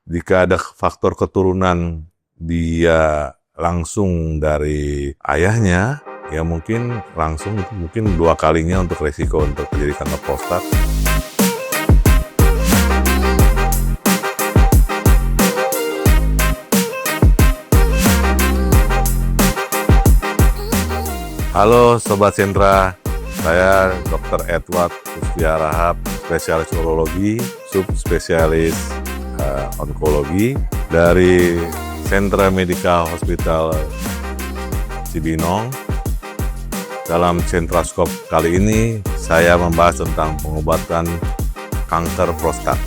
jika ada faktor keturunan dia langsung dari ayahnya, ya mungkin langsung itu mungkin 2 kalinya untuk resiko untuk terjadi kanker prostat. Halo Sobat Sentra, saya Dr. Edward Kustia Rahab, spesialis urologi, subspesialis onkologi dari Sentra Medical Hospital Cibinong. Dalam Sentraskop kali ini, saya membahas tentang pengobatan kanker prostat.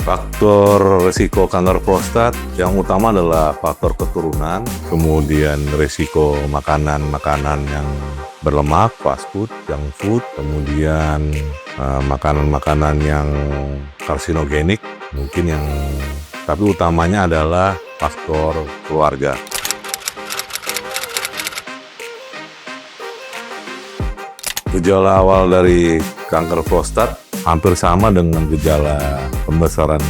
Faktor risiko kanker prostat yang utama adalah faktor keturunan, kemudian risiko makanan-makanan yang berlemak, fast food, junk food, kemudian makanan-makanan yang karsinogenik, mungkin yang tapi utamanya adalah faktor keluarga. Gejala awal dari kanker prostat hampir sama dengan gejala pembesaran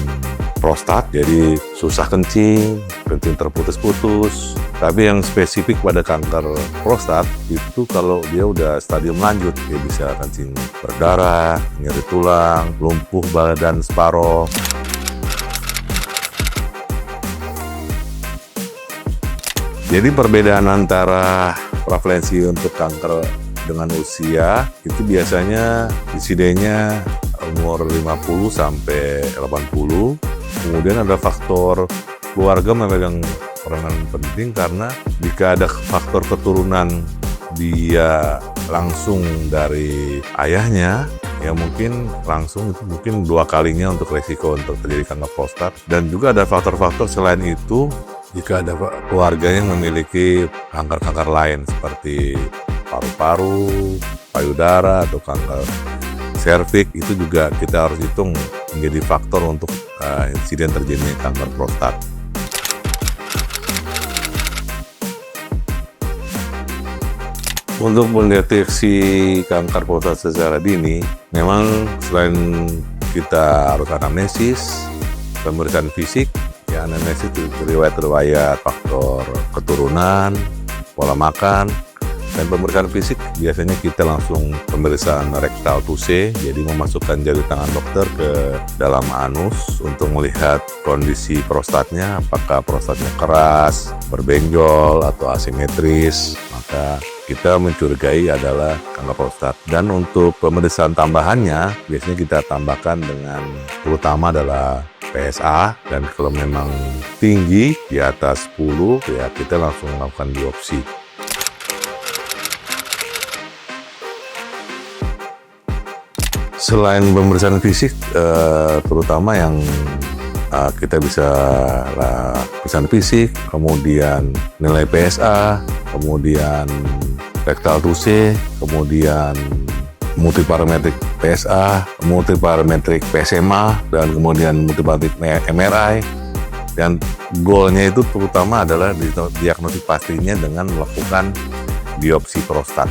prostat, jadi susah kencing terputus-putus. Tapi yang spesifik pada kanker prostat itu kalau dia udah stadium lanjut, dia bisa kencing berdarah, nyeri tulang, lumpuh badan separoh. Jadi perbedaan antara prevalensi untuk kanker dengan usia itu biasanya insidennya umur 50 sampai 80. Kemudian ada faktor keluarga memegang peranan penting karena jika ada faktor keturunan dia langsung dari ayahnya, ya mungkin langsung itu mungkin 2 kalinya untuk resiko untuk terjadi kanker prostat. Dan juga ada faktor-faktor selain itu jika ada keluarga yang memiliki kanker-kanker lain seperti paru-paru, payudara, atau kanker serviks, itu juga kita harus hitung menjadi faktor untuk insiden terjadinya kanker prostat. Untuk mendeteksi kanker prostat secara dini, memang selain kita harus anamnesis, pemeriksaan fisik, ya anamnesis itu riwayat-riwayat faktor keturunan, pola makan, dan pemeriksaan fisik biasanya kita langsung pemeriksaan rectal touche, jadi memasukkan jari tangan dokter ke dalam anus untuk melihat kondisi prostatnya, apakah prostatnya keras, berbenjol, atau asimetris, maka kita mencurigai adalah kanker prostat. Dan untuk pemeriksaan tambahannya, biasanya kita tambahkan dengan terutama adalah PSA, dan kalau memang tinggi di atas 10, ya kita langsung melakukan biopsi. Selain pemeriksaan fisik, terutama yang kita bisa pemeriksaan fisik, kemudian nilai PSA, kemudian rectal touche, kemudian multiparametrik PSA, multiparametrik PSMA, dan kemudian multiparametrik MRI. Dan goalnya itu terutama adalah diagnosis pastinya dengan melakukan biopsi prostat.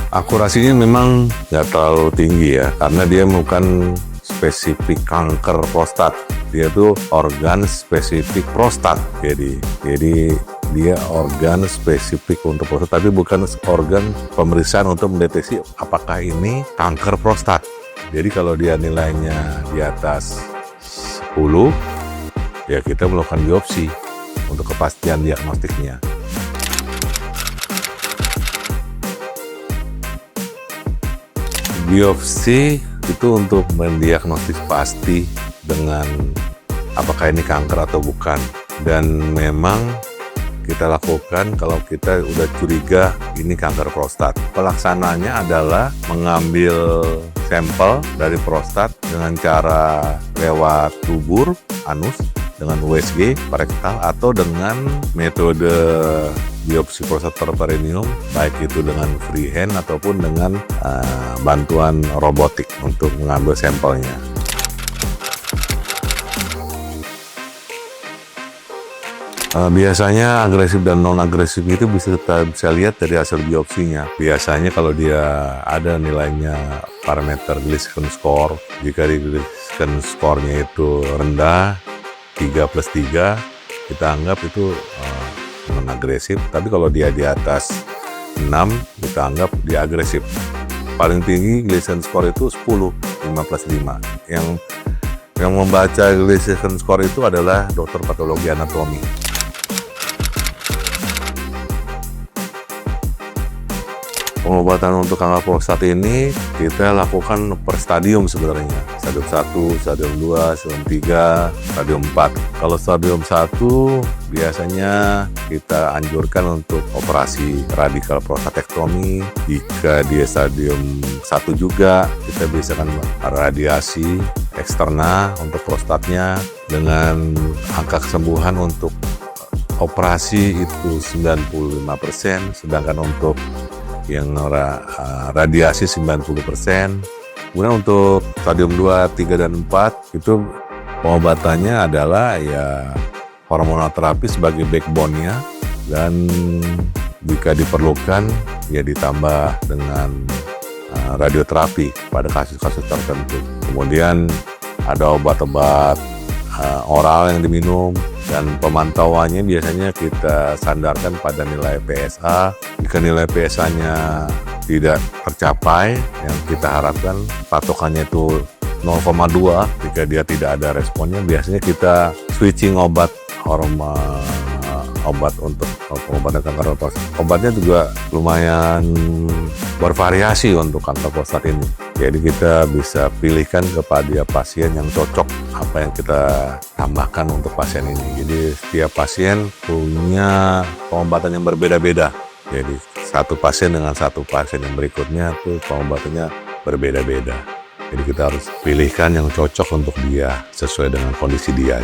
Akurasinya memang nggak terlalu tinggi ya, karena dia bukan spesifik kanker prostat. Dia tuh organ spesifik prostat. Jadi dia organ spesifik untuk prostat, tapi bukan organ pemeriksaan untuk mendeteksi apakah ini kanker prostat. Jadi kalau dia nilainya di atas 10, ya kita melakukan biopsi untuk kepastian diagnostiknya. Biopsi itu untuk mendiagnosis pasti dengan apakah ini kanker atau bukan. Dan memang kita lakukan kalau kita udah curiga ini kanker prostat. Pelaksananya adalah mengambil sampel dari prostat dengan cara lewat tubur anus dengan USG rektal atau dengan metode biopsi prostat per perineum, baik itu dengan freehand ataupun dengan bantuan robotik untuk mengambil sampelnya. Biasanya agresif dan non agresif itu kita bisa lihat dari hasil biopsinya. Biasanya kalau dia ada nilainya parameter glycemic score, jika di glycemic score-nya itu rendah 3+3, kita anggap itu non agresif. Tapi kalau dia di atas 6, kita anggap dia agresif. Paling tinggi glycemic score itu 10, 5+5. Yang membaca glycemic score itu adalah dokter patologi anatomi. Pengobatan untuk kanker prostat ini kita lakukan per stadium sebenarnya. Stadium 1, stadium 2, stadium 3, stadium 4. Kalau stadium 1 biasanya kita anjurkan untuk operasi radikal prostatektomi. Jika dia stadium 1 juga, kita bisa kan radiasi eksterna untuk prostatnya dengan angka kesembuhan untuk operasi itu 95%, sedangkan untuk yang radiasi 90%. Kemudian untuk stadium 2, 3, dan 4 itu pengobatannya adalah ya hormonal terapi sebagai backbone-nya, dan jika diperlukan ya ditambah dengan radioterapi pada kasus-kasus tertentu. Kemudian ada obat-obat oral yang diminum, dan pemantauannya biasanya kita sandarkan pada nilai PSA. Jika nilai PSA-nya tidak tercapai yang kita harapkan, patokannya itu 0,2, jika dia tidak ada responnya, biasanya kita switching obat untuk pengobatan kanker prostat. Obatnya juga lumayan bervariasi untuk kanker prostat ini. Jadi kita bisa pilihkan kepada pasien yang cocok apa yang kita tambahkan untuk pasien ini. Jadi setiap pasien punya pengobatan yang berbeda-beda. Jadi satu pasien dengan satu pasien yang berikutnya tuh pengobatannya berbeda-beda. Jadi kita harus pilihkan yang cocok untuk dia sesuai dengan kondisi dia.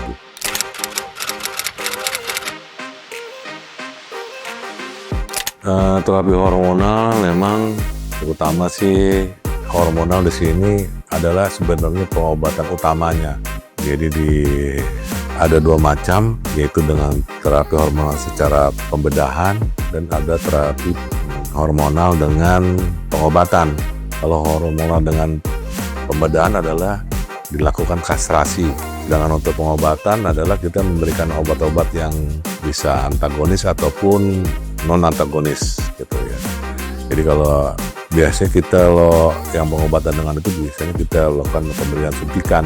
Terapi hormonal memang terutama sih hormonal di sini adalah sebenarnya pengobatan utamanya. Jadi ada dua macam, yaitu dengan terapi hormonal secara pembedahan dan ada terapi hormonal dengan pengobatan. Kalau hormonal dengan pembedahan adalah dilakukan kastrasi. Sedangkan untuk pengobatan adalah kita memberikan obat-obat yang bisa antagonis ataupun non-antagonis gitu ya. Jadi kalau biasanya kita yang pengobatan dengan itu biasanya kita lakukan pemberian suntikan,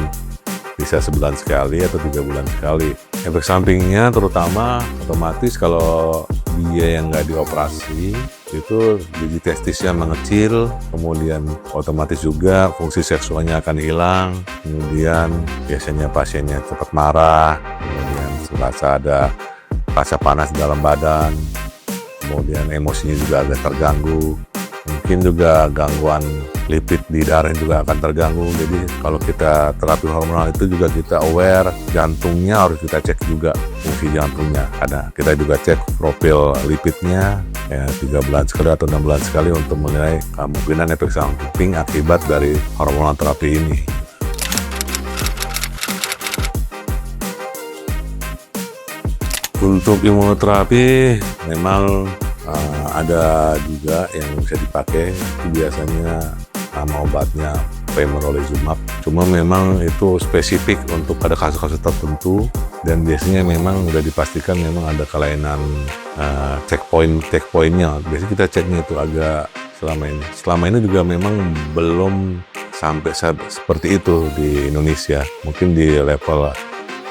bisa sebulan sekali atau 3 bulan sekali. Efek sampingnya terutama otomatis kalau dia yang nggak dioperasi itu biji testisnya mengecil, kemudian otomatis juga fungsi seksualnya akan hilang, kemudian biasanya pasiennya cepat marah, kemudian serasa ada rasa panas dalam badan, kemudian emosinya juga agak terganggu, mungkin juga gangguan lipid di darah juga akan terganggu. Jadi kalau kita terapi hormonal itu juga kita aware, jantungnya harus kita cek juga fungsi jantungnya. Ada kita juga cek profil lipidnya ya 3 bulan sekali atau 6 bulan sekali untuk menilai kemungkinan efek samping akibat dari hormonal terapi ini. Untuk imunoterapi memang ada juga yang bisa dipakai, itu biasanya nama obatnya pembrolizumab. Cuma memang itu spesifik untuk pada kasus-kasus tertentu, dan biasanya memang sudah dipastikan memang ada kelainan checkpointnya. Biasanya kita ceknya itu agak selama ini juga memang belum sampai seperti itu di Indonesia. Mungkin di level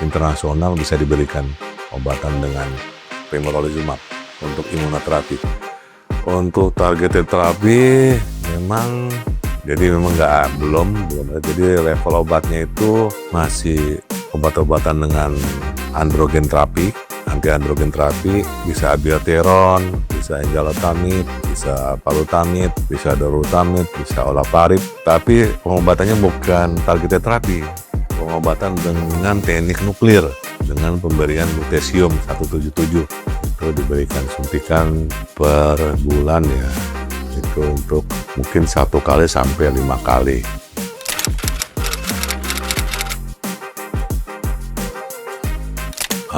internasional bisa diberikan obatan dengan pembrolizumab untuk imunoterapi. Untuk targeted terapi memang belum ada. Jadi level obatnya itu masih obat-obatan dengan androgen terapi, anti androgen terapi, bisa abiraterone, bisa enzalutamide, bisa palutamide, bisa dorutamide, bisa olaparib. Tapi pengobatannya bukan targeted terapi, pengobatan dengan teknik nuklir dengan pemberian lutetium 177. Itu diberikan suntikan per bulan ya, itu untuk mungkin 1 kali sampai 5 kali.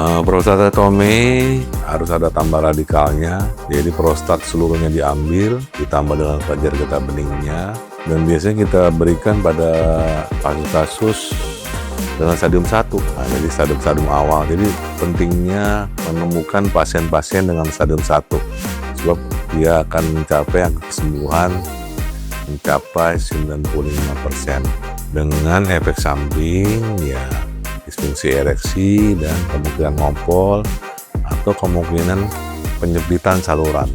Prostatectomy harus ada tambah radikalnya, jadi prostat seluruhnya diambil, ditambah dengan kelenjar getah beningnya, dan biasanya kita berikan pada kasus-kasus dengan stadium 1, jadi stadium awal. Jadi pentingnya menemukan pasien-pasien dengan stadium 1, sebab dia akan mencapai angka kesembuhan mencapai 95% dengan efek samping ya disfungsi ereksi dan kemungkinan ngompol atau kemungkinan penyempitan saluran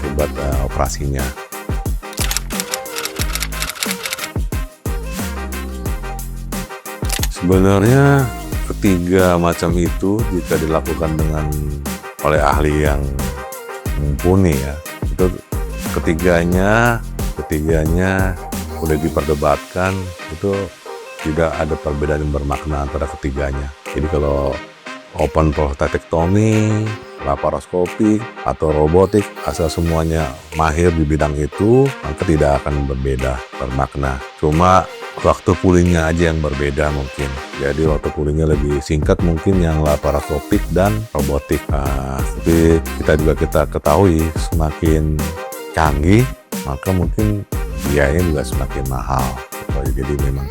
akibat operasinya. Sebenarnya ketiga macam itu jika dilakukan oleh ahli yang mumpuni ya, itu ketiganya udah diperdebatkan, itu tidak ada perbedaan yang bermakna antara ketiganya. Jadi kalau open prostatectomy, laparoskopik, atau robotik, asal semuanya mahir di bidang itu, maka tidak akan berbeda bermakna. Cuma waktu pulihnya aja yang berbeda mungkin. Jadi waktu pulihnya lebih singkat mungkin yang laparoskopik dan robotik. Tapi kita ketahui semakin canggih, maka mungkin biayanya juga semakin mahal. Jadi memang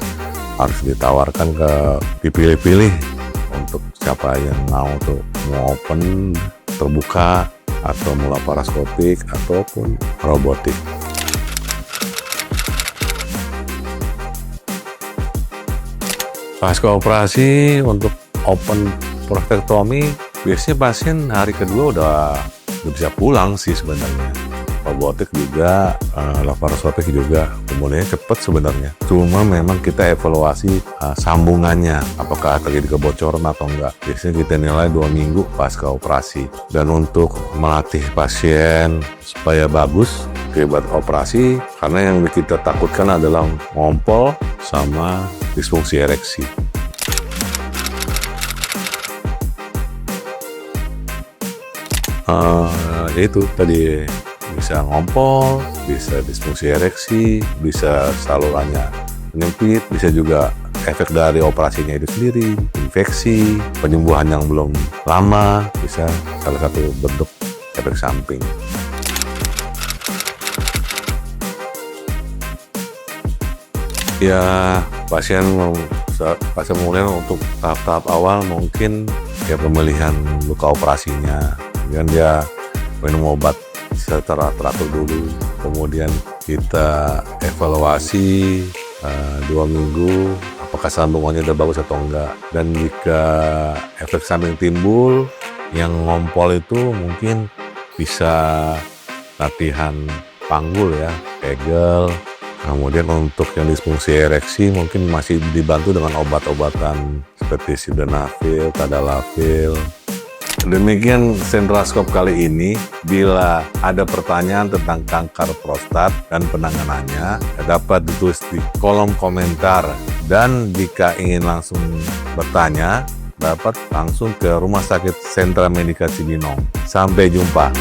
harus ditawarkan dipilih-pilih untuk siapa yang mau open terbuka atau mau laparoskopik ataupun robotik. Pasca operasi untuk open prostatectomy biasanya pasien hari kedua udah bisa pulang sih sebenarnya. Robotik juga, laparoskopik juga, kemudian cepat sebenarnya. Cuma memang kita evaluasi sambungannya, apakah terjadi kebocoran atau enggak. Biasanya kita nilai 2 minggu pasca operasi. Dan untuk melatih pasien supaya bagus akibat operasi, karena yang kita takutkan adalah ngompol sama disfungsi ereksi. Itu tadi bisa ngompol, bisa disfungsi ereksi, bisa salurannya menyempit, bisa juga efek dari operasinya itu sendiri, infeksi, penyembuhan yang belum lama, bisa salah satu bentuk efek samping. Ya, pasien kemudian untuk tahap-tahap awal mungkin ya pemilihan luka operasinya, kemudian dia minum obat secara teratur dulu, kemudian kita evaluasi 2 minggu apakah sambungannya udah bagus atau enggak. Dan jika efek samping timbul yang ngompol itu mungkin bisa latihan panggul ya, Kegel. Kemudian untuk yang disfungsi ereksi mungkin masih dibantu dengan obat-obatan seperti sildenafil, tadalafil. Demikian Sendraskop kali ini. Bila ada pertanyaan tentang kanker prostat dan penanganannya, dapat ditulis di kolom komentar. Dan jika ingin langsung bertanya, dapat langsung ke Rumah Sakit Sentra Medika Cibinong. Sampai jumpa.